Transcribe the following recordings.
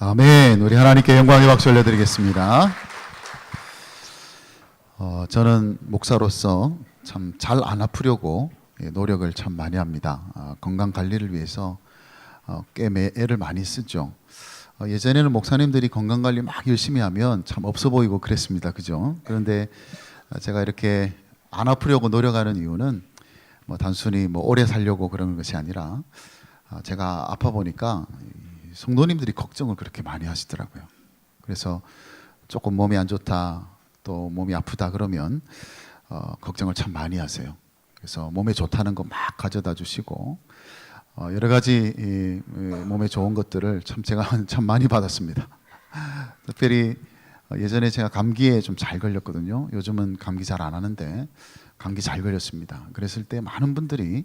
아멘. 우리 하나님께 영광의 박수 올려드리겠습니다. 저는 목사로서 참 잘 안 아프려고 노력을 참 많이 합니다. 건강 관리를 위해서 꽤 애를 많이 쓰죠. 예전에는 목사님들이 건강 관리 막 열심히 하면 참 없어 보이고 그랬습니다. 그죠? 그런데 제가 이렇게 안 아프려고 노력하는 이유는 단순히 오래 살려고 그러는 것이 아니라 제가 아파 보니까 성도님들이 걱정을 그렇게 많이 하시더라고요. 그래서 조금 몸이 안 좋다, 또 몸이 아프다 그러면 걱정을 참 많이 하세요. 그래서 몸에 좋다는 거 막 가져다 주시고 여러 가지 몸에 좋은 것들을 참 제가 참 많이 받았습니다. 특별히 예전에 제가 감기에 좀 잘 걸렸거든요. 요즘은 감기 잘 안 하는데 감기 잘 걸렸습니다. 그랬을 때 많은 분들이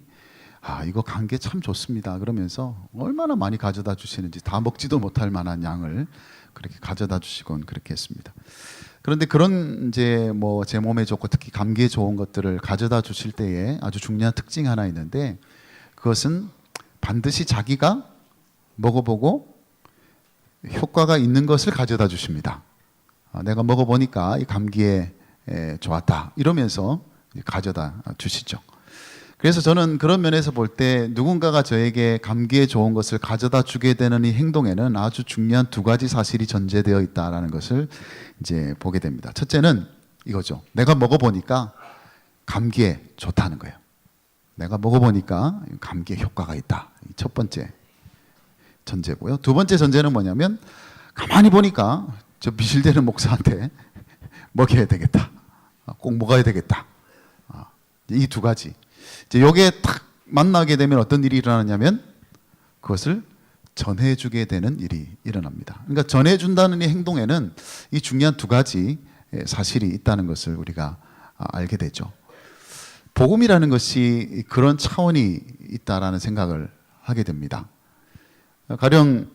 이거 감기에 참 좋습니다 그러면서 얼마나 많이 가져다 주시는지, 다 먹지도 못할 만한 양을 그렇게 가져다 주시곤 그렇게 했습니다. 그런데 그런 제 몸에 좋고 특히 감기에 좋은 것들을 가져다 주실 때에 아주 중요한 특징이 하나 있는데, 그것은 반드시 자기가 먹어보고 효과가 있는 것을 가져다 주십니다. 내가 먹어보니까 이 감기에 좋았다 이러면서 가져다 주시죠. 그래서 저는 그런 면에서 볼 때 누군가가 저에게 감기에 좋은 것을 가져다 주게 되는 이 행동에는 아주 중요한 두 가지 사실이 전제되어 있다는 것을 이제 보게 됩니다. 첫째는 이거죠. 내가 먹어보니까 감기에 좋다는 거예요. 내가 먹어보니까 감기에 효과가 있다. 첫 번째 전제고요. 두 번째 전제는 뭐냐면, 가만히 보니까 저 비실대는 목사한테 먹여야 되겠다. 꼭 먹어야 되겠다. 이 두 가지. 이제 요게 딱 만나게 되면 어떤 일이 일어나냐면 그것을 전해주게 되는 일이 일어납니다. 그러니까 전해준다는 이 행동에는 이 중요한 두 가지 사실이 있다는 것을 우리가 알게 되죠. 복음이라는 것이 그런 차원이 있다라는 생각을 하게 됩니다. 가령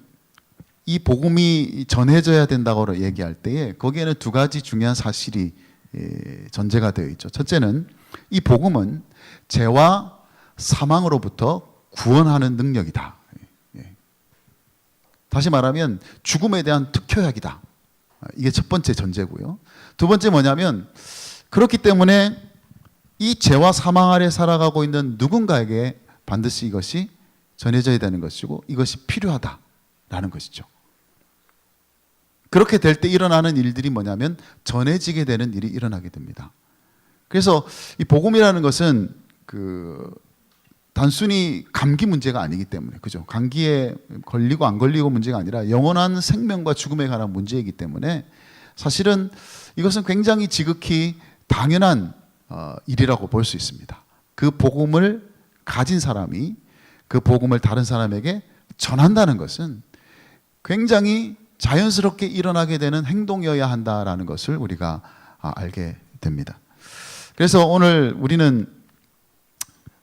이 복음이 전해져야 된다고 얘기할 때에 거기에는 두 가지 중요한 사실이 전제가 되어 있죠. 첫째는 이 복음은 죄와 사망으로부터 구원하는 능력이다. 다시 말하면 죽음에 대한 특효약이다. 이게 첫 번째 전제고요. 두 번째 뭐냐면, 그렇기 때문에 이 죄와 사망 아래 살아가고 있는 누군가에게 반드시 이것이 전해져야 되는 것이고 이것이 필요하다라는 것이죠. 그렇게 될 때 일어나는 일들이 뭐냐면 전해지게 되는 일이 일어나게 됩니다. 그래서 이 복음이라는 것은 단순히 감기 문제가 아니기 때문에, 그죠? 감기에 걸리고 안 걸리고 문제가 아니라 영원한 생명과 죽음에 관한 문제이기 때문에 사실은 이것은 굉장히 지극히 당연한 일이라고 볼 수 있습니다. 그 복음을 가진 사람이 그 복음을 다른 사람에게 전한다는 것은 굉장히 자연스럽게 일어나게 되는 행동이어야 한다라는 것을 우리가 알게 됩니다. 그래서 오늘 우리는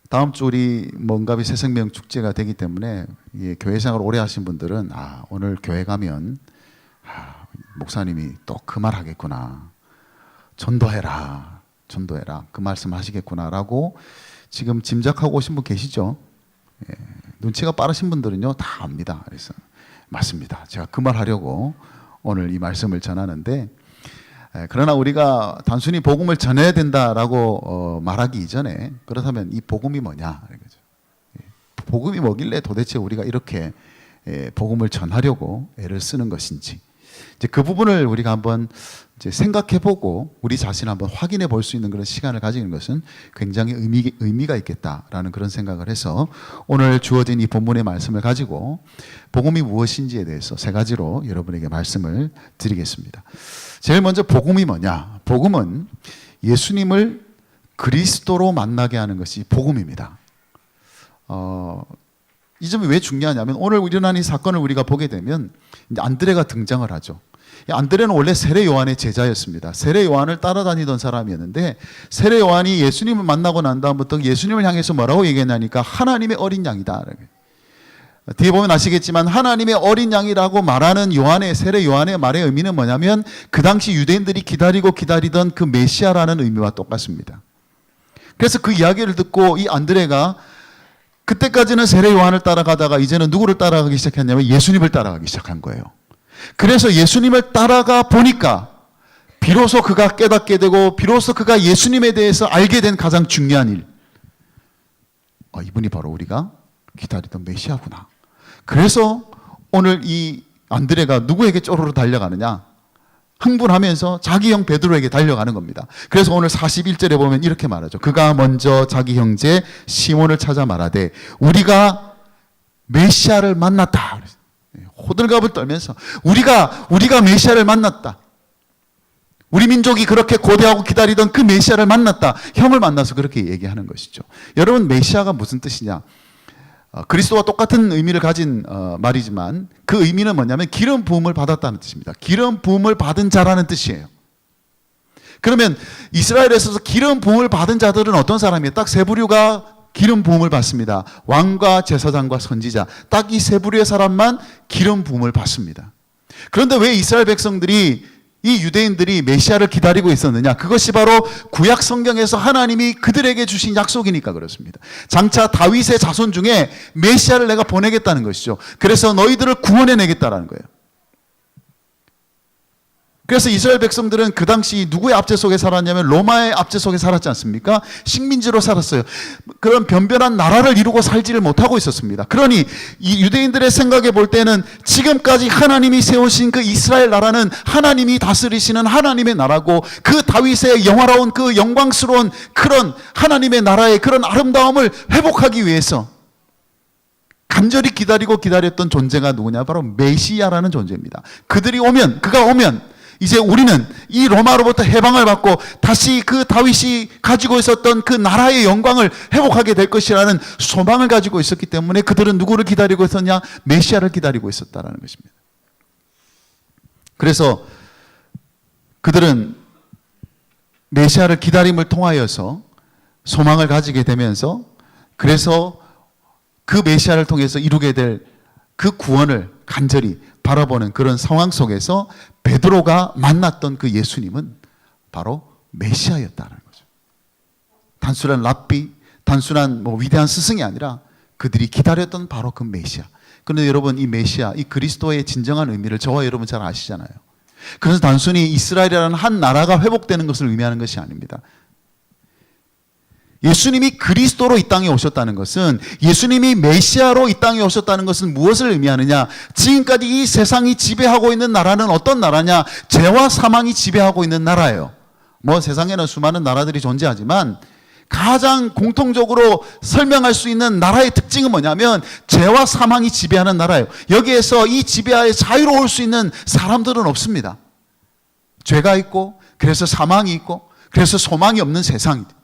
다음 주 우리 먼가비 새생명 축제가 되기 때문에 교회 생활 오래 하신 분들은 오늘 교회 가면 목사님이 또 그 말 하겠구나, 전도해라 그 말씀 하시겠구나라고 지금 짐작하고 오신 분 계시죠? 눈치가 빠르신 분들은요 다 압니다. 그래서 맞습니다. 제가 그 말 하려고 오늘 이 말씀을 전하는데, 그러나 우리가 단순히 복음을 전해야 된다라고 말하기 이전에, 그렇다면 이 복음이 뭐냐, 복음이 뭐길래 도대체 우리가 이렇게 복음을 전하려고 애를 쓰는 것인지, 이제 그 부분을 우리가 한번 이제 생각해보고 우리 자신을 한번 확인해 볼 수 있는 그런 시간을 가지는 것은 굉장히 의미가 있겠다라는 그런 생각을 해서 오늘 주어진 이 본문의 말씀을 가지고 복음이 무엇인지에 대해서 세 가지로 여러분에게 말씀을 드리겠습니다. 제일 먼저 복음이 뭐냐? 복음은 예수님을 그리스도로 만나게 하는 것이 복음입니다. 이 점이 왜 중요하냐면, 오늘 일어난 이 사건을 우리가 보게 되면 이제 안드레가 등장을 하죠. 안드레는 원래 세례 요한의 제자였습니다. 세례 요한을 따라다니던 사람이었는데, 세례 요한이 예수님을 만나고 난 다음부터 예수님을 향해서 뭐라고 얘기했냐니까 하나님의 어린 양이다. 뒤에 보면 아시겠지만 하나님의 어린 양이라고 말하는 세례 요한의 말의 의미는 뭐냐면 그 당시 유대인들이 기다리던 그 메시아라는 의미와 똑같습니다. 그래서 그 이야기를 듣고 이 안드레가 그때까지는 세례 요한을 따라가다가 이제는 누구를 따라가기 시작했냐면 예수님을 따라가기 시작한 거예요. 그래서 예수님을 따라가 보니까 비로소 그가 깨닫게 되고 비로소 그가 예수님에 대해서 알게 된 가장 중요한 일. 이분이 바로 우리가 기다리던 메시아구나. 그래서 오늘 이 안드레가 누구에게 쪼르르 달려가느냐? 흥분하면서 자기 형 베드로에게 달려가는 겁니다. 그래서 오늘 41절에 보면 이렇게 말하죠. 그가 먼저 자기 형제 시몬을 찾아 말하되 우리가 메시아를 만났다. 호들갑을 떨면서 우리가 메시아를 만났다. 우리 민족이 그렇게 고대하고 기다리던 그 메시아를 만났다. 형을 만나서 그렇게 얘기하는 것이죠. 여러분, 메시아가 무슨 뜻이냐? 그리스도와 똑같은 의미를 가진 말이지만 그 의미는 뭐냐면 기름 부음을 받았다는 뜻입니다. 기름 부음을 받은 자라는 뜻이에요. 그러면 이스라엘에서 기름 부음을 받은 자들은 어떤 사람이에요? 딱 세 부류가 기름 부음을 받습니다. 왕과 제사장과 선지자. 딱 이 세 부류의 사람만 기름 부음을 받습니다. 그런데 왜 이스라엘 백성들이 이 유대인들이 메시아를 기다리고 있었느냐? 그것이 바로 구약 성경에서 하나님이 그들에게 주신 약속이니까 그렇습니다. 장차 다윗의 자손 중에 메시아를 내가 보내겠다는 것이죠. 그래서 너희들을 구원해내겠다라는 거예요. 그래서 이스라엘 백성들은 그 당시 누구의 압제 속에 살았냐면 로마의 압제 속에 살았지 않습니까? 식민지로 살았어요. 그런 변변한 나라를 이루고 살지를 못하고 있었습니다. 그러니 이 유대인들의 생각에 볼 때는 지금까지 하나님이 세우신 그 이스라엘 나라는 하나님이 다스리시는 하나님의 나라고 그 다윗의 영화로운 그 영광스러운 그런 하나님의 나라의 그런 아름다움을 회복하기 위해서 간절히 기다렸던 존재가 누구냐? 바로 메시아라는 존재입니다. 그가 오면 이제 우리는 이 로마로부터 해방을 받고 다시 그 다윗이 가지고 있었던 그 나라의 영광을 회복하게 될 것이라는 소망을 가지고 있었기 때문에 그들은 누구를 기다리고 있었냐? 메시아를 기다리고 있었다는 것입니다. 그래서 그들은 메시아를 기다림을 통하여서 소망을 가지게 되면서 그래서 그 메시아를 통해서 이루게 될 그 구원을 간절히 바라보는 그런 상황 속에서 베드로가 만났던 그 예수님은 바로 메시아였다는 거죠. 단순한 랍비, 단순한 위대한 스승이 아니라 그들이 기다렸던 바로 그 메시아. 그런데 여러분, 이 메시아, 이 그리스도의 진정한 의미를 저와 여러분 잘 아시잖아요. 그래서 단순히 이스라엘이라는 한 나라가 회복되는 것을 의미하는 것이 아닙니다. 예수님이 그리스도로 이 땅에 오셨다는 것은, 예수님이 메시아로 이 땅에 오셨다는 것은 무엇을 의미하느냐? 지금까지 이 세상이 지배하고 있는 나라는 어떤 나라냐? 죄와 사망이 지배하고 있는 나라예요. 세상에는 수많은 나라들이 존재하지만 가장 공통적으로 설명할 수 있는 나라의 특징은 뭐냐면 죄와 사망이 지배하는 나라예요. 여기에서 이 지배하에 자유로울 수 있는 사람들은 없습니다. 죄가 있고, 그래서 사망이 있고, 그래서 소망이 없는 세상이다.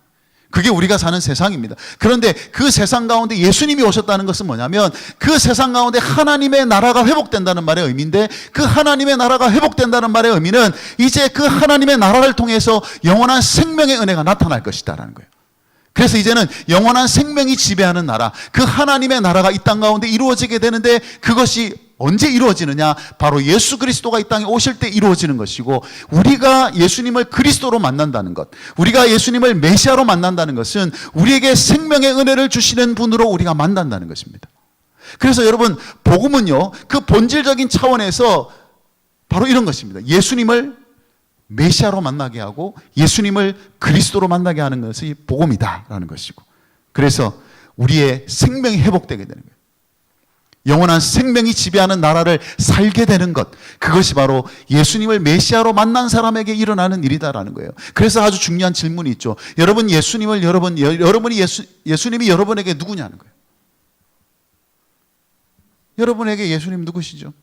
그게 우리가 사는 세상입니다. 그런데 그 세상 가운데 예수님이 오셨다는 것은 뭐냐면 그 세상 가운데 하나님의 나라가 회복된다는 말의 의미인데, 그 하나님의 나라가 회복된다는 말의 의미는 이제 그 하나님의 나라를 통해서 영원한 생명의 은혜가 나타날 것이다라는 거예요. 그래서 이제는 영원한 생명이 지배하는 나라, 그 하나님의 나라가 이 땅 가운데 이루어지게 되는데, 그것이 언제 이루어지느냐? 바로 예수 그리스도가 이 땅에 오실 때 이루어지는 것이고, 우리가 예수님을 그리스도로 만난다는 것, 우리가 예수님을 메시아로 만난다는 것은 우리에게 생명의 은혜를 주시는 분으로 우리가 만난다는 것입니다. 그래서 여러분, 복음은요, 그 본질적인 차원에서 바로 이런 것입니다. 예수님을 메시아로 만나게 하고 예수님을 그리스도로 만나게 하는 것이 복음이다라는 것이고, 그래서 우리의 생명이 회복되게 되는 거예요. 영원한 생명이 지배하는 나라를 살게 되는 것, 그것이 바로 예수님을 메시아로 만난 사람에게 일어나는 일이다라는 거예요. 그래서 아주 중요한 질문이 있죠. 여러분, 예수님이 여러분에게 누구냐는 거예요. 여러분에게 예수님 누구시죠?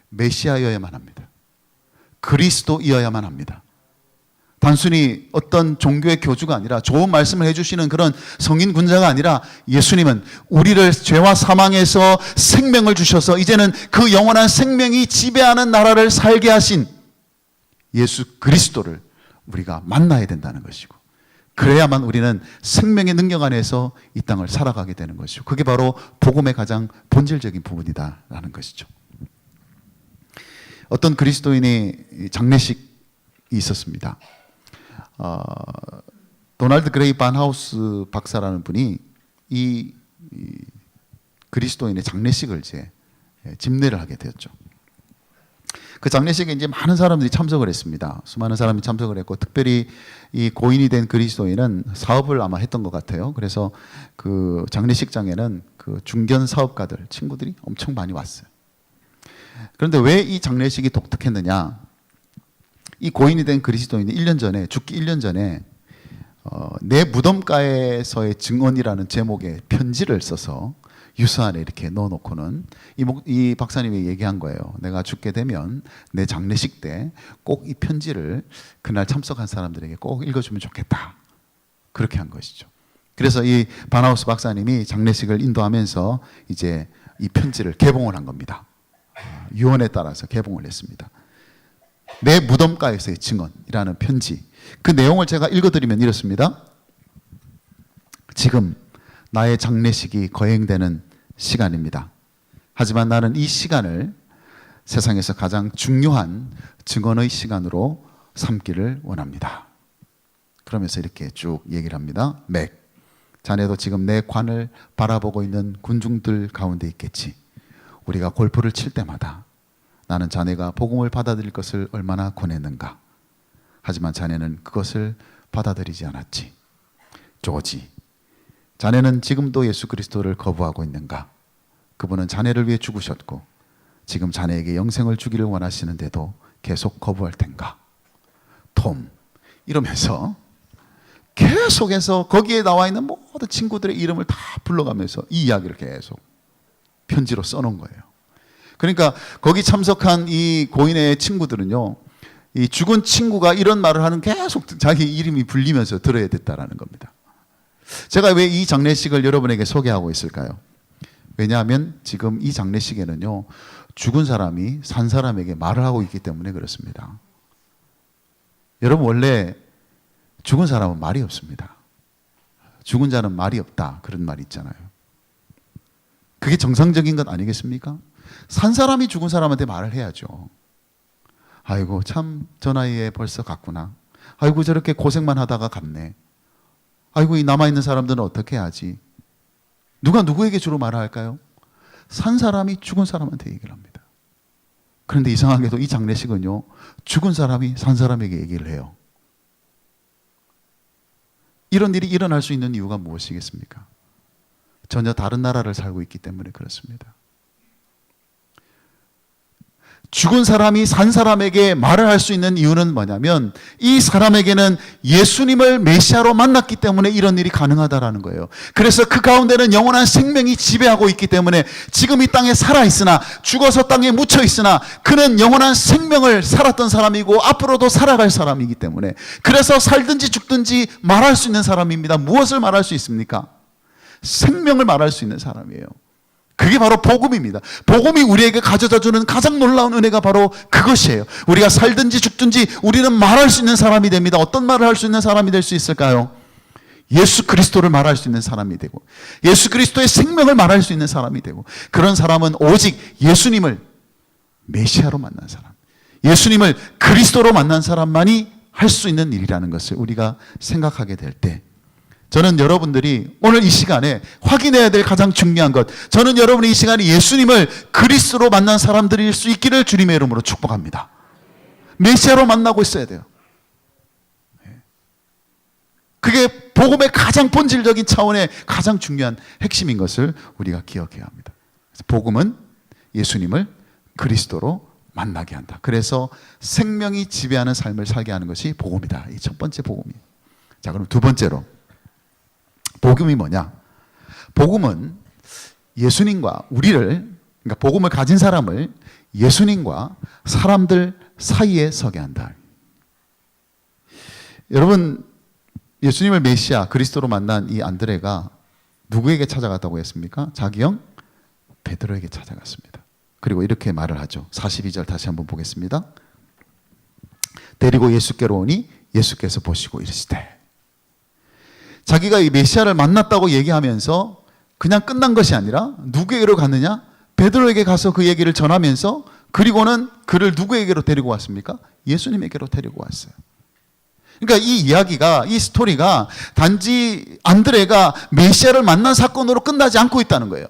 메시아여야만 합니다. 그리스도이어야만 합니다. 단순히 어떤 종교의 교주가 아니라, 좋은 말씀을 해주시는 그런 성인 군자가 아니라, 예수님은 우리를 죄와 사망에서 생명을 주셔서 이제는 그 영원한 생명이 지배하는 나라를 살게 하신 예수 그리스도를 우리가 만나야 된다는 것이고, 그래야만 우리는 생명의 능력 안에서 이 땅을 살아가게 되는 것이고, 그게 바로 복음의 가장 본질적인 부분이다라는 것이죠. 어떤 그리스도인이 장례식이 있었습니다. 도널드 그레이 반하우스 박사라는 분이 이 그리스도인의 장례식을 집례를 하게 되었죠. 그 장례식에 이제 많은 사람들이 참석을 했습니다. 수많은 사람이 참석을 했고, 특별히 이 고인이 된 그리스도인은 사업을 아마 했던 것 같아요. 그래서 그 장례식장에는 그 중견 사업가들, 친구들이 엄청 많이 왔어요. 그런데 왜 이 장례식이 독특했느냐? 이 고인이 된 그리스도인이 1년 전에, 죽기 1년 전에 내 무덤가에서의 증언이라는 제목의 편지를 써서 유서안에 이렇게 넣어놓고는 이 박사님이 얘기한 거예요. 내가 죽게 되면 내 장례식 때 꼭 이 편지를 그날 참석한 사람들에게 꼭 읽어주면 좋겠다. 그렇게 한 것이죠. 그래서 이 바나우스 박사님이 장례식을 인도하면서 이제 이 편지를 개봉을 한 겁니다. 유언에 따라서 개봉을 했습니다. 내 무덤가에서의 증언이라는 편지. 그 내용을 제가 읽어드리면 이렇습니다. 지금 나의 장례식이 거행되는 시간입니다. 하지만 나는 이 시간을 세상에서 가장 중요한 증언의 시간으로 삼기를 원합니다. 그러면서 이렇게 쭉 얘기를 합니다. 맥, 자네도 지금 내 관을 바라보고 있는 군중들 가운데 있겠지. 우리가 골프를 칠 때마다 나는 자네가 복음을 받아들일 것을 얼마나 권했는가. 하지만 자네는 그것을 받아들이지 않았지. 조지, 자네는 지금도 예수 그리스도를 거부하고 있는가? 그분은 자네를 위해 죽으셨고 지금 자네에게 영생을 주기를 원하시는데도 계속 거부할 텐가? 톰, 이러면서 계속해서 거기에 나와 있는 모든 친구들의 이름을 다 불러가면서 이 이야기를 계속 편지로 써놓은 거예요. 그러니까 거기 참석한 이 고인의 친구들은요, 이 죽은 친구가 이런 말을 하는 계속 자기 이름이 불리면서 들어야 됐다라는 겁니다. 제가 왜 이 장례식을 여러분에게 소개하고 있을까요? 왜냐하면 지금 이 장례식에는요, 죽은 사람이 산 사람에게 말을 하고 있기 때문에 그렇습니다. 여러분, 원래 죽은 사람은 말이 없습니다. 죽은 자는 말이 없다, 그런 말이 있잖아요. 그게 정상적인 것 아니겠습니까? 산 사람이 죽은 사람한테 말을 해야죠. 아이고, 참 저 나이에 벌써 갔구나. 아이고, 저렇게 고생만 하다가 갔네. 아이고, 이 남아있는 사람들은 어떻게 하지? 누가 누구에게 주로 말을 할까요? 산 사람이 죽은 사람한테 얘기를 합니다. 그런데 이상하게도 이 장례식은요, 죽은 사람이 산 사람에게 얘기를 해요. 이런 일이 일어날 수 있는 이유가 무엇이겠습니까? 전혀 다른 나라를 살고 있기 때문에 그렇습니다. 죽은 사람이 산 사람에게 말을 할 수 있는 이유는 뭐냐면 이 사람에게는 예수님을 메시아로 만났기 때문에 이런 일이 가능하다라는 거예요. 그래서 그 가운데는 영원한 생명이 지배하고 있기 때문에 지금 이 땅에 살아있으나 죽어서 땅에 묻혀있으나 그는 영원한 생명을 살았던 사람이고 앞으로도 살아갈 사람이기 때문에 그래서 살든지 죽든지 말할 수 있는 사람입니다. 무엇을 말할 수 있습니까? 생명을 말할 수 있는 사람이에요. 그게 바로 복음입니다. 복음이 우리에게 가져다주는 가장 놀라운 은혜가 바로 그것이에요. 우리가 살든지 죽든지 우리는 말할 수 있는 사람이 됩니다. 어떤 말을 할 수 있는 사람이 될 수 있을까요? 예수 그리스도를 말할 수 있는 사람이 되고 예수 그리스도의 생명을 말할 수 있는 사람이 되고 그런 사람은 오직 예수님을 메시아로 만난 사람, 예수님을 그리스도로 만난 사람만이 할 수 있는 일이라는 것을 우리가 생각하게 될 때 저는 여러분들이 오늘 이 시간에 확인해야 될 가장 중요한 것, 저는 여러분이 이 시간에 예수님을 그리스도로 만난 사람들일 수 있기를 주님의 이름으로 축복합니다. 메시아로 만나고 있어야 돼요. 그게 복음의 가장 본질적인 차원의 가장 중요한 핵심인 것을 우리가 기억해야 합니다. 복음은 예수님을 그리스도로 만나게 한다. 그래서 생명이 지배하는 삶을 살게 하는 것이 복음이다. 이 첫 번째 복음이에요. 자, 그럼 두 번째로 복음이 뭐냐? 복음은 예수님과 우리를, 그러니까 복음을 가진 사람을 예수님과 사람들 사이에 서게 한다. 여러분, 예수님을 메시아 그리스도로 만난 이 안드레가 누구에게 찾아갔다고 했습니까? 자기 형 베드로에게 찾아갔습니다. 그리고 이렇게 말을 하죠. 42절 다시 한번 보겠습니다. 데리고 예수께로 오니 예수께서 보시고 이르시되, 자기가 이 메시아를 만났다고 얘기하면서 그냥 끝난 것이 아니라 누구에게로 갔느냐? 베드로에게 가서 그 얘기를 전하면서 그리고는 그를 누구에게로 데리고 왔습니까? 예수님에게로 데리고 왔어요. 그러니까 이 이야기가, 이 스토리가 단지 안드레가 메시아를 만난 사건으로 끝나지 않고 있다는 거예요.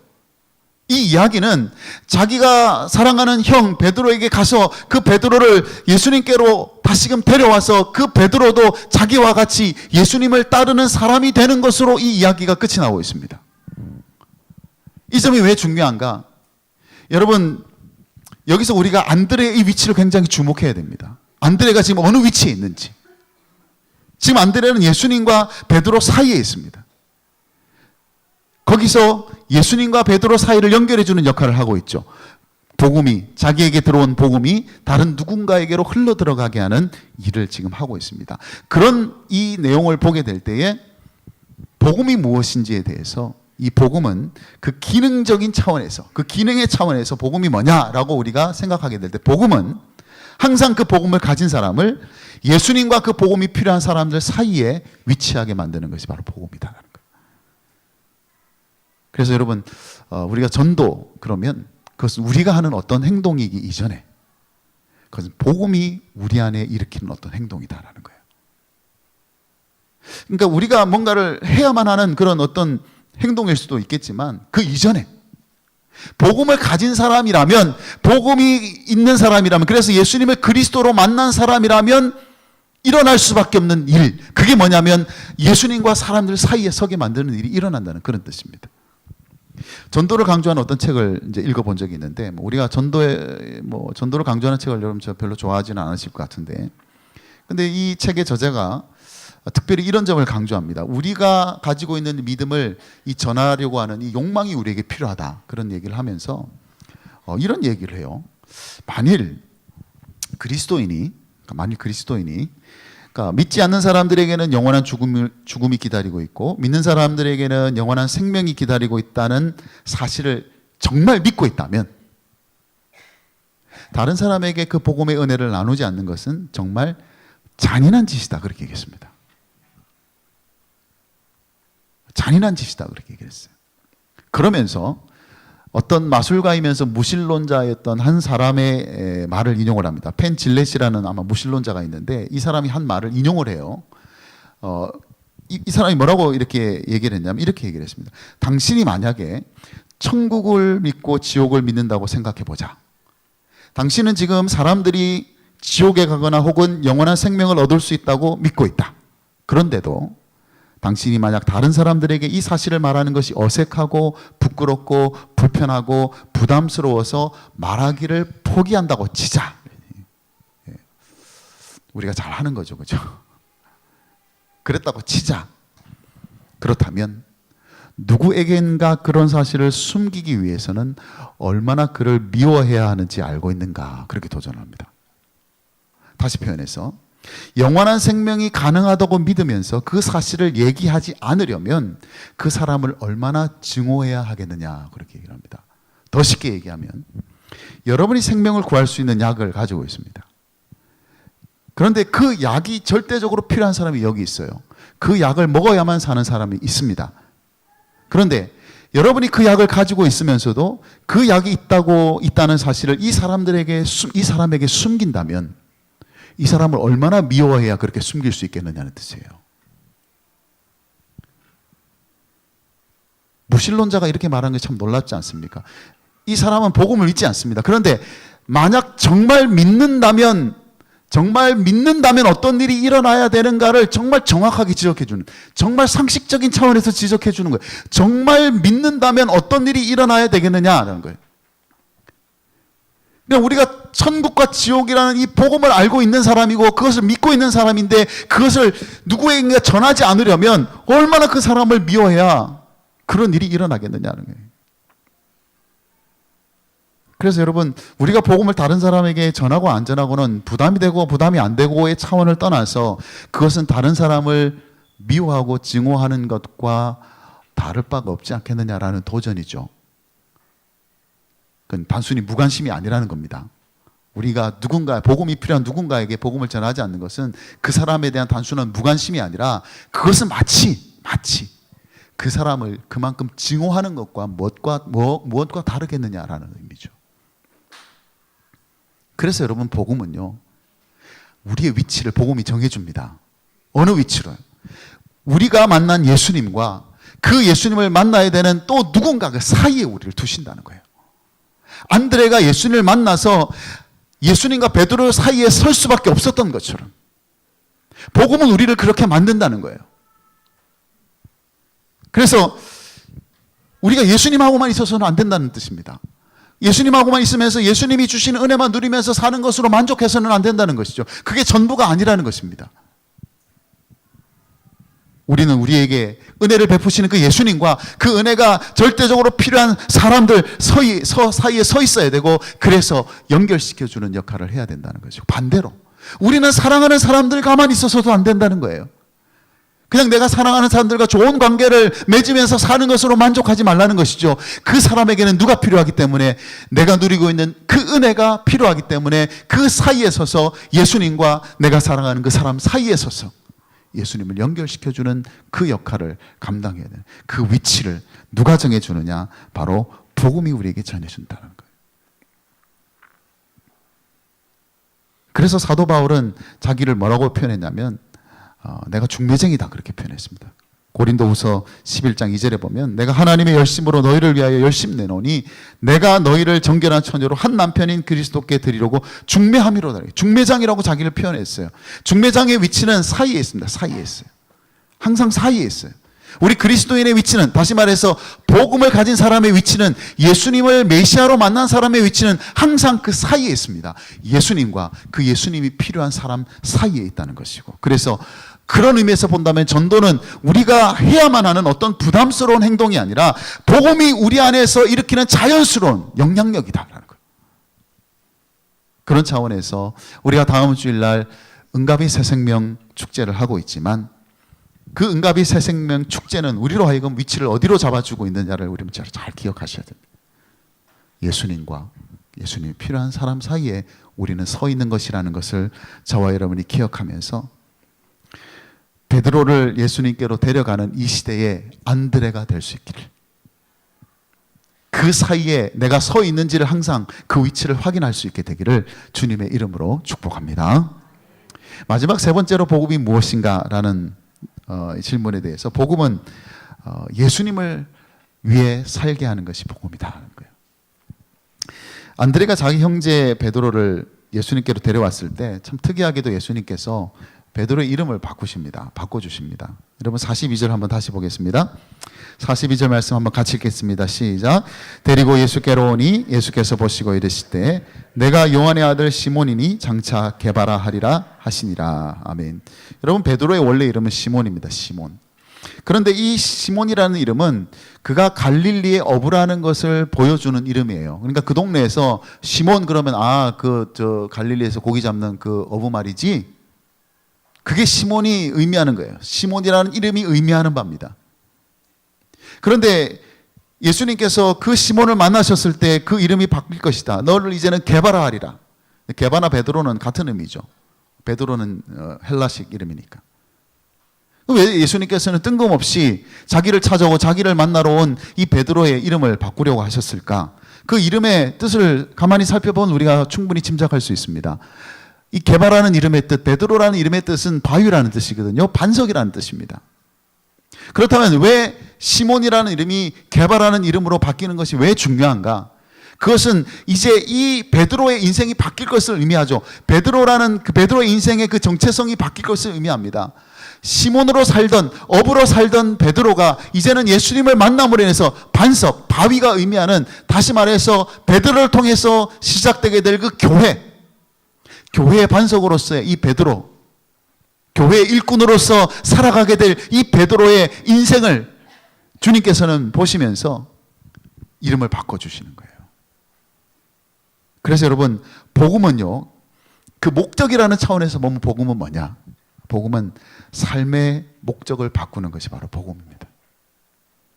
이 이야기는 자기가 사랑하는 형 베드로에게 가서 그 베드로를 예수님께로 다시금 데려와서 그 베드로도 자기와 같이 예수님을 따르는 사람이 되는 것으로 이 이야기가 끝이 나고 있습니다. 이 점이 왜 중요한가? 여러분, 여기서 우리가 안드레의 이 위치를 굉장히 주목해야 됩니다. 안드레가 지금 어느 위치에 있는지. 지금 안드레는 예수님과 베드로 사이에 있습니다. 거기서 예수님과 베드로 사이를 연결해주는 역할을 하고 있죠. 복음이, 자기에게 들어온 복음이 다른 누군가에게로 흘러들어가게 하는 일을 지금 하고 있습니다. 그런 이 내용을 보게 될 때에 복음이 무엇인지에 대해서, 이 복음은 그 기능적인 차원에서, 그 기능의 차원에서 복음이 뭐냐라고 우리가 생각하게 될 때, 복음은 항상 그 복음을 가진 사람을 예수님과 그 복음이 필요한 사람들 사이에 위치하게 만드는 것이 바로 복음이다라는 거예요. 그래서 여러분, 우리가 전도 그러면 그것은 우리가 하는 어떤 행동이기 이전에 그것은 복음이 우리 안에 일으키는 어떤 행동이다라는 거예요. 그러니까 우리가 뭔가를 해야만 하는 그런 어떤 행동일 수도 있겠지만 그 이전에 복음을 가진 사람이라면, 복음이 있는 사람이라면, 그래서 예수님을 그리스도로 만난 사람이라면 일어날 수밖에 없는 일, 그게 뭐냐면 예수님과 사람들 사이에 서게 만드는 일이 일어난다는 그런 뜻입니다. 전도를 강조하는 어떤 책을 이제 읽어본 적이 있는데, 우리가 전도를 강조하는 책을 여러분 저 별로 좋아하지는 않으실 것 같은데, 근데 이 책의 저자가 특별히 이런 점을 강조합니다. 우리가 가지고 있는 믿음을 이 전하려고 하는 이 욕망이 우리에게 필요하다, 그런 얘기를 하면서 이런 얘기를 해요. 만일 그리스도인이 그러니까 믿지 않는 사람들에게는 영원한 죽음이 기다리고 있고, 믿는 사람들에게는 영원한 생명이 기다리고 있다는 사실을 정말 믿고 있다면, 다른 사람에게 그 복음의 은혜를 나누지 않는 것은 정말 잔인한 짓이다, 그렇게 얘기했습니다. 잔인한 짓이다, 그렇게 얘기했어요. 그러면서 어떤 마술가이면서 무신론자였던 한 사람의 말을 인용을 합니다. 펜 질렛이라는 아마 무신론자가 있는데, 이 사람이 한 말을 인용을 해요. 이 사람이 뭐라고 이렇게 얘기를 했냐면 이렇게 얘기를 했습니다. 당신이 만약에 천국을 믿고 지옥을 믿는다고 생각해 보자. 당신은 지금 사람들이 지옥에 가거나 혹은 영원한 생명을 얻을 수 있다고 믿고 있다. 그런데도 당신이 만약 다른 사람들에게 이 사실을 말하는 것이 어색하고 부끄럽고 불편하고 부담스러워서 말하기를 포기한다고 치자. 우리가 잘 하는 거죠, 그죠? 그랬다고 치자. 그렇다면 누구에겐가 그런 사실을 숨기기 위해서는 얼마나 그를 미워해야 하는지 알고 있는가, 그렇게 도전합니다. 다시 표현해서, 영원한 생명이 가능하다고 믿으면서 그 사실을 얘기하지 않으려면 그 사람을 얼마나 증오해야 하겠느냐, 그렇게 얘기를 합니다. 더 쉽게 얘기하면, 여러분이 생명을 구할 수 있는 약을 가지고 있습니다. 그런데 그 약이 절대적으로 필요한 사람이 여기 있어요. 그 약을 먹어야만 사는 사람이 있습니다. 그런데 여러분이 그 약을 가지고 있으면서도 그 약이 있다는 사실을 이 사람에게 숨긴다면 이 사람을 얼마나 미워해야 그렇게 숨길 수 있겠느냐는 뜻이에요. 무신론자가 이렇게 말하는 게 참 놀랍지 않습니까? 이 사람은 복음을 믿지 않습니다. 그런데 만약 정말 믿는다면 어떤 일이 일어나야 되는가를 정말 정확하게 지적해주는, 정말 상식적인 차원에서 지적해주는 거예요. 정말 믿는다면 어떤 일이 일어나야 되겠느냐라는 거예요. 그러니까 우리가 천국과 지옥이라는 이 복음을 알고 있는 사람이고 그것을 믿고 있는 사람인데, 그것을 누구에게 전하지 않으려면 얼마나 그 사람을 미워해야 그런 일이 일어나겠느냐는 거예요. 그래서 여러분, 우리가 복음을 다른 사람에게 전하고 안 전하고는 부담이 되고 부담이 안 되고의 차원을 떠나서 그것은 다른 사람을 미워하고 증오하는 것과 다를 바가 없지 않겠느냐라는 도전이죠. 그건 단순히 무관심이 아니라는 겁니다. 우리가 복음이 필요한 누군가에게 복음을 전하지 않는 것은 그 사람에 대한 단순한 무관심이 아니라 그것은 마치 그 사람을 그만큼 증오하는 것과 무엇과 다르겠느냐라는 의미죠. 그래서 여러분, 복음은요, 우리의 위치를 복음이 정해줍니다. 어느 위치로요? 우리가 만난 예수님과 그 예수님을 만나야 되는 또 누군가 그 사이에 우리를 두신다는 거예요. 안드레가 예수님을 만나서 예수님과 베드로 사이에 설 수밖에 없었던 것처럼 복음은 우리를 그렇게 만든다는 거예요. 그래서 우리가 예수님하고만 있어서는 안 된다는 뜻입니다. 예수님하고만 있으면서 예수님이 주시는 은혜만 누리면서 사는 것으로 만족해서는 안 된다는 것이죠. 그게 전부가 아니라는 것입니다. 우리는 우리에게 은혜를 베푸시는 그 예수님과 그 은혜가 절대적으로 필요한 사람들 사이에 서 있어야 되고, 그래서 연결시켜주는 역할을 해야 된다는 거죠. 반대로 우리는 사랑하는 사람들 가만히 있어서도 안 된다는 거예요. 그냥 내가 사랑하는 사람들과 좋은 관계를 맺으면서 사는 것으로 만족하지 말라는 것이죠. 그 사람에게는 누가 필요하기 때문에, 내가 누리고 있는 그 은혜가 필요하기 때문에 그 사이에 서서 예수님과 내가 사랑하는 그 사람 사이에 서서 예수님을 연결시켜주는 그 역할을 감당해야 되는 그 위치를 누가 정해주느냐? 바로 복음이 우리에게 전해준다는 거예요. 그래서 사도 바울은 자기를 뭐라고 표현했냐면 내가 중매쟁이다, 그렇게 표현했습니다. 고린도후서 11장 2절에 보면 내가 하나님의 열심으로 너희를 위하여 열심 내노니 내가 너희를 정결한 처녀로 한 남편인 그리스도께 드리려고 중매함이로다. 중매장이라고 자기를 표현했어요. 중매장의 위치는 사이에 있습니다. 사이에 있어요. 항상 사이에 있어요. 우리 그리스도인의 위치는, 다시 말해서 복음을 가진 사람의 위치는, 예수님을 메시아로 만난 사람의 위치는 항상 그 사이에 있습니다. 예수님과 그 예수님이 필요한 사람 사이에 있다는 것이고, 그래서 그런 의미에서 본다면 전도는 우리가 해야만 하는 어떤 부담스러운 행동이 아니라 복음이 우리 안에서 일으키는 자연스러운 영향력이다라는 거예요. 그런 차원에서 우리가 다음 주일날 은가비 새생명 축제를 하고 있지만, 그 은가비 새생명 축제는 우리로 하여금 위치를 어디로 잡아주고 있느냐를 우리는 잘 기억하셔야 됩니다. 예수님과 예수님이 필요한 사람 사이에 우리는 서 있는 것이라는 것을 저와 여러분이 기억하면서, 베드로를 예수님께로 데려가는 이 시대에 안드레가 될 수 있기를, 그 사이에 내가 서 있는지를 항상 그 위치를 확인할 수 있게 되기를 주님의 이름으로 축복합니다. 마지막 세 번째로 복음이 무엇인가라는 질문에 대해서, 복음은 예수님을 위해 살게 하는 것이 복음이다라는 거예요. 안드레가 자기 형제 베드로를 예수님께로 데려왔을 때 참 특이하게도 예수님께서 베드로의 이름을 바꿔주십니다. 여러분 42절 한번 다시 보겠습니다. 42절 말씀 한번 같이 읽겠습니다. 시작. 데리고 예수께로 오니 예수께서 보시고 이르시되 내가 요한의 아들 시몬이니 장차 게바라 하리라 하시니라. 아멘. 여러분, 베드로의 원래 이름은 시몬입니다. 시몬. 그런데 이 시몬이라는 이름은 그가 갈릴리의 어부라는 것을 보여주는 이름이에요. 그러니까 그 동네에서 시몬 그러면 갈릴리에서 고기 잡는 그 어부 말이지, 그게 시몬이 의미하는 거예요. 시몬이라는 이름이 의미하는 바입니다. 그런데 예수님께서 그 시몬을 만나셨을 때 그 이름이 바뀔 것이다. 너를 이제는 게바라 하리라. 게바나 베드로는 같은 의미죠. 베드로는 헬라식 이름이니까. 왜 예수님께서는 뜬금없이 자기를 찾아오고 자기를 만나러 온 이 베드로의 이름을 바꾸려고 하셨을까? 그 이름의 뜻을 가만히 살펴보면 우리가 충분히 짐작할 수 있습니다. 이 게바라는 이름의 뜻, 베드로라는 이름의 뜻은 바위라는 뜻이거든요. 반석이라는 뜻입니다. 그렇다면 왜 시몬이라는 이름이 게바라는 이름으로 바뀌는 것이 왜 중요한가? 그것은 이제 이 베드로의 인생이 바뀔 것을 의미하죠. 베드로라는 그 베드로의 인생의 그 정체성이 바뀔 것을 의미합니다. 시몬으로 살던, 어부로 살던 베드로가 이제는 예수님을 만남으로 인해서 반석, 바위가 의미하는, 다시 말해서 베드로를 통해서 시작되게 될 그 교회의 반석으로서의 이 베드로, 교회의 일꾼으로서 살아가게 될 이 베드로의 인생을 주님께서는 보시면서 이름을 바꿔주시는 거예요. 그래서 여러분, 복음은요, 그 목적이라는 차원에서 보면 복음은 뭐냐? 복음은 삶의 목적을 바꾸는 것이 바로 복음입니다.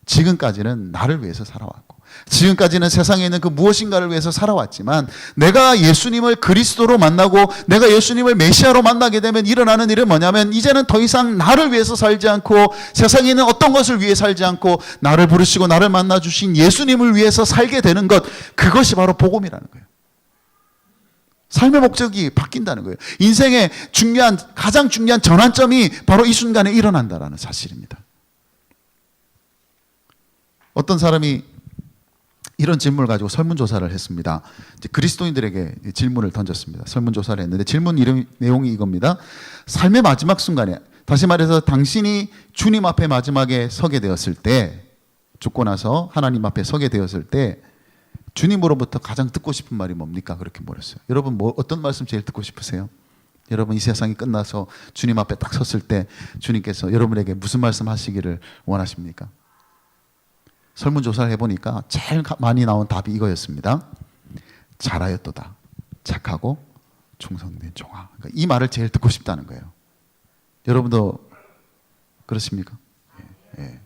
지금까지는 나를 위해서 살아왔고, 지금까지는 세상에 있는 그 무엇인가를 위해서 살아왔지만, 내가 예수님을 그리스도로 만나고 내가 예수님을 메시아로 만나게 되면 일어나는 일은 뭐냐면, 이제는 더 이상 나를 위해서 살지 않고 세상에 있는 어떤 것을 위해 살지 않고 나를 부르시고 나를 만나주신 예수님을 위해서 살게 되는 것, 그것이 바로 복음이라는 거예요. 삶의 목적이 바뀐다는 거예요. 인생의 가장 중요한 전환점이 바로 이 순간에 일어난다는 사실입니다. 어떤 사람이 이런 질문을 가지고 설문조사를 했습니다. 이제 그리스도인들에게 질문을 던졌습니다. 설문조사를 했는데 질문 내용이 이겁니다. 삶의 마지막 순간에, 다시 말해서 당신이 주님 앞에 마지막에 서게 되었을 때, 죽고 나서 하나님 앞에 서게 되었을 때 주님으로부터 가장 듣고 싶은 말이 뭡니까? 그렇게 물었어요. 여러분 어떤 말씀 제일 듣고 싶으세요? 여러분 이 세상이 끝나서 주님 앞에 딱 섰을 때 주님께서 여러분에게 무슨 말씀 하시기를 원하십니까? 설문조사를 해보니까 제일 많이 나온 답이 이거였습니다. 잘하였도다. 착하고 충성된 종아. 그러니까 이 말을 제일 듣고 싶다는 거예요. 여러분도 그렇습니까? 예.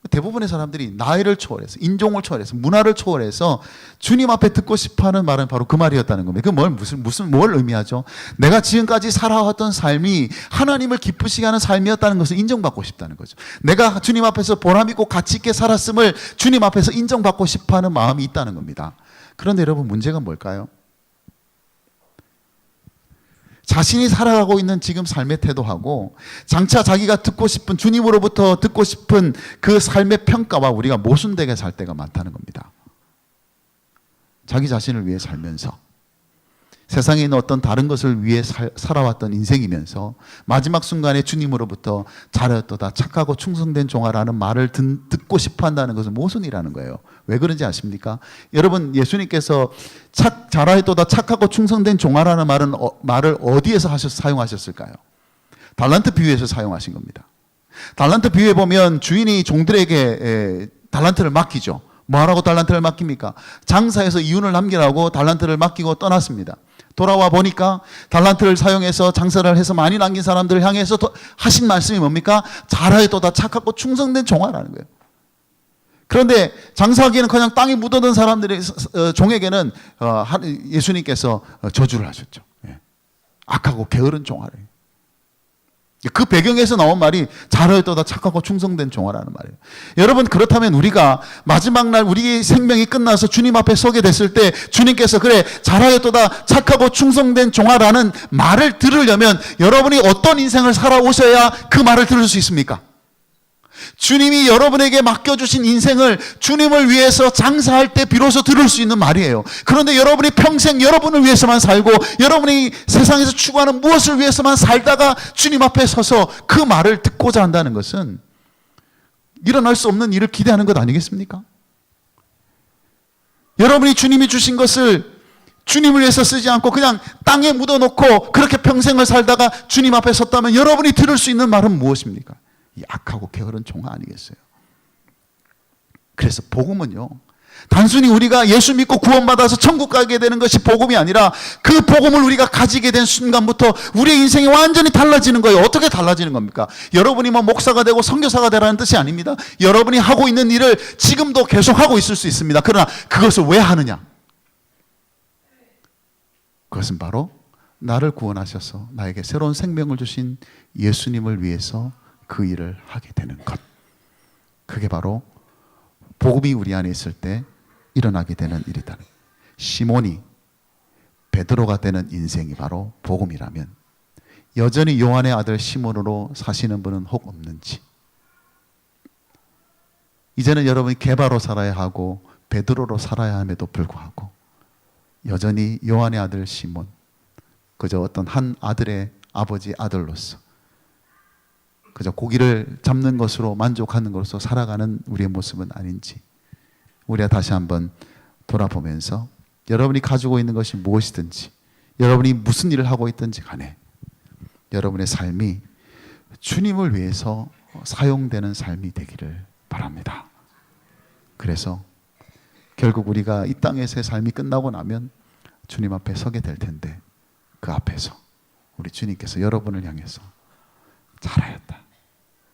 대부분의 사람들이 나이를 초월해서, 인종을 초월해서, 문화를 초월해서 주님 앞에 듣고 싶어하는 말은 바로 그 말이었다는 겁니다. 그 뭘 의미하죠? 내가 지금까지 살아왔던 삶이 하나님을 기쁘시게 하는 삶이었다는 것을 인정받고 싶다는 거죠. 내가 주님 앞에서 보람있고 가치있게 살았음을 주님 앞에서 인정받고 싶어하는 마음이 있다는 겁니다. 그런데 여러분 문제가 뭘까요? 자신이 살아가고 있는 지금 삶의 태도하고 장차 자기가 듣고 싶은, 주님으로부터 듣고 싶은 그 삶의 평가와 우리가 모순되게 살 때가 많다는 겁니다. 자기 자신을 위해 살면서 세상에 있는 어떤 다른 것을 위해 살아왔던 인생이면서 마지막 순간에 주님으로부터 잘하였도다, 착하고 충성된 종아라는 말을 듣고 싶어 한다는 것은 모순이라는 거예요. 왜 그런지 아십니까? 여러분, 예수님께서 잘하였도다, 착하고 충성된 종아라는 말을 어디에서 사용하셨을까요? 달란트 비유에서 사용하신 겁니다. 달란트 비유에 보면 주인이 종들에게 달란트를 맡기죠. 뭐하라고 달란트를 맡깁니까? 장사해서 이윤을 남기라고 달란트를 맡기고 떠났습니다. 돌아와 보니까 달란트를 사용해서 장사를 해서 많이 남긴 사람들을 향해서 하신 말씀이 뭡니까? 잘하였도다, 착하고 충성된 종아라는 거예요. 그런데 장사하기에는 그냥 땅에 묻어든 사람들의 종에게는 예수님께서 저주를 하셨죠. 악하고 게으른 종아래요. 그 배경에서 나온 말이 잘하였도다, 착하고 충성된 종아라는 말이에요. 여러분, 그렇다면 우리가 마지막 날 우리의 생명이 끝나서 주님 앞에 서게 됐을 때 주님께서 그래 잘하였도다, 착하고 충성된 종아라는 말을 들으려면 여러분이 어떤 인생을 살아오셔야 그 말을 들을 수 있습니까? 주님이 여러분에게 맡겨주신 인생을 주님을 위해서 장사할 때 비로소 들을 수 있는 말이에요. 그런데 여러분이 평생 여러분을 위해서만 살고 여러분이 세상에서 추구하는 무엇을 위해서만 살다가 주님 앞에 서서 그 말을 듣고자 한다는 것은 일어날 수 없는 일을 기대하는 것 아니겠습니까? 여러분이 주님이 주신 것을 주님을 위해서 쓰지 않고 그냥 땅에 묻어놓고 그렇게 평생을 살다가 주님 앞에 섰다면 여러분이 들을 수 있는 말은 무엇입니까? 이 악하고 게으른 종아 아니겠어요? 그래서 복음은요, 단순히 우리가 예수 믿고 구원받아서 천국 가게 되는 것이 복음이 아니라 그 복음을 우리가 가지게 된 순간부터 우리의 인생이 완전히 달라지는 거예요. 어떻게 달라지는 겁니까? 여러분이 뭐 목사가 되고 선교사가 되라는 뜻이 아닙니다. 여러분이 하고 있는 일을 지금도 계속 하고 있을 수 있습니다. 그러나 그것을 왜 하느냐? 그것은 바로 나를 구원하셔서 나에게 새로운 생명을 주신 예수님을 위해서 그 일을 하게 되는 것. 그게 바로 복음이 우리 안에 있을 때 일어나게 되는 일이다. 시몬이 베드로가 되는 인생이 바로 복음이라면 여전히 요한의 아들 시몬으로 사시는 분은 혹 없는지, 이제는 여러분이 게바로 살아야 하고 베드로로 살아야 함에도 불구하고 여전히 요한의 아들 시몬, 그저 어떤 한 아들의 아버지 아들로서 그저 고기를 잡는 것으로 만족하는 것으로 살아가는 우리의 모습은 아닌지 우리가 다시 한번 돌아보면서 여러분이 가지고 있는 것이 무엇이든지, 여러분이 무슨 일을 하고 있든지 간에 여러분의 삶이 주님을 위해서 사용되는 삶이 되기를 바랍니다. 그래서 결국 우리가 이 땅에서의 삶이 끝나고 나면 주님 앞에 서게 될 텐데 그 앞에서 우리 주님께서 여러분을 향해서 잘하였다,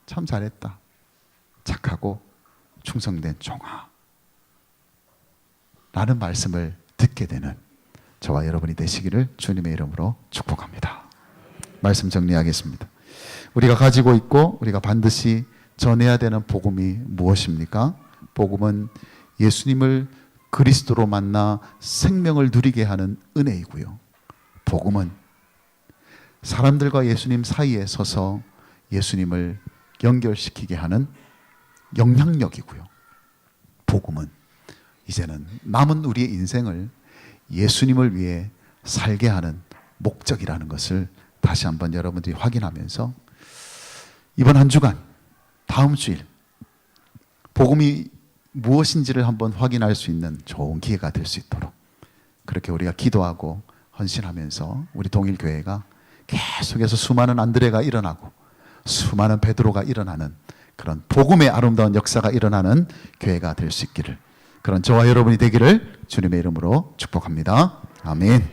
참 잘했다, 착하고 충성된 종아 라는 말씀을 듣게 되는 저와 여러분이 되시기를 주님의 이름으로 축복합니다. 말씀 정리하겠습니다. 우리가 가지고 있고 우리가 반드시 전해야 되는 복음이 무엇입니까? 복음은 예수님을 그리스도로 만나 생명을 누리게 하는 은혜이고요, 복음은 사람들과 예수님 사이에 서서 예수님을 연결시키게 하는 영향력이고요. 복음은 이제는 남은 우리의 인생을 예수님을 위해 살게 하는 목적이라는 것을 다시 한번 여러분들이 확인하면서 이번 한 주간, 다음 주일 복음이 무엇인지를 한번 확인할 수 있는 좋은 기회가 될 수 있도록 그렇게 우리가 기도하고 헌신하면서 우리 동일교회가 계속해서 수많은 안드레가 일어나고 수많은 베드로가 일어나는 그런 복음의 아름다운 역사가 일어나는 교회가 될 수 있기를, 그런 저와 여러분이 되기를 주님의 이름으로 축복합니다. 아멘.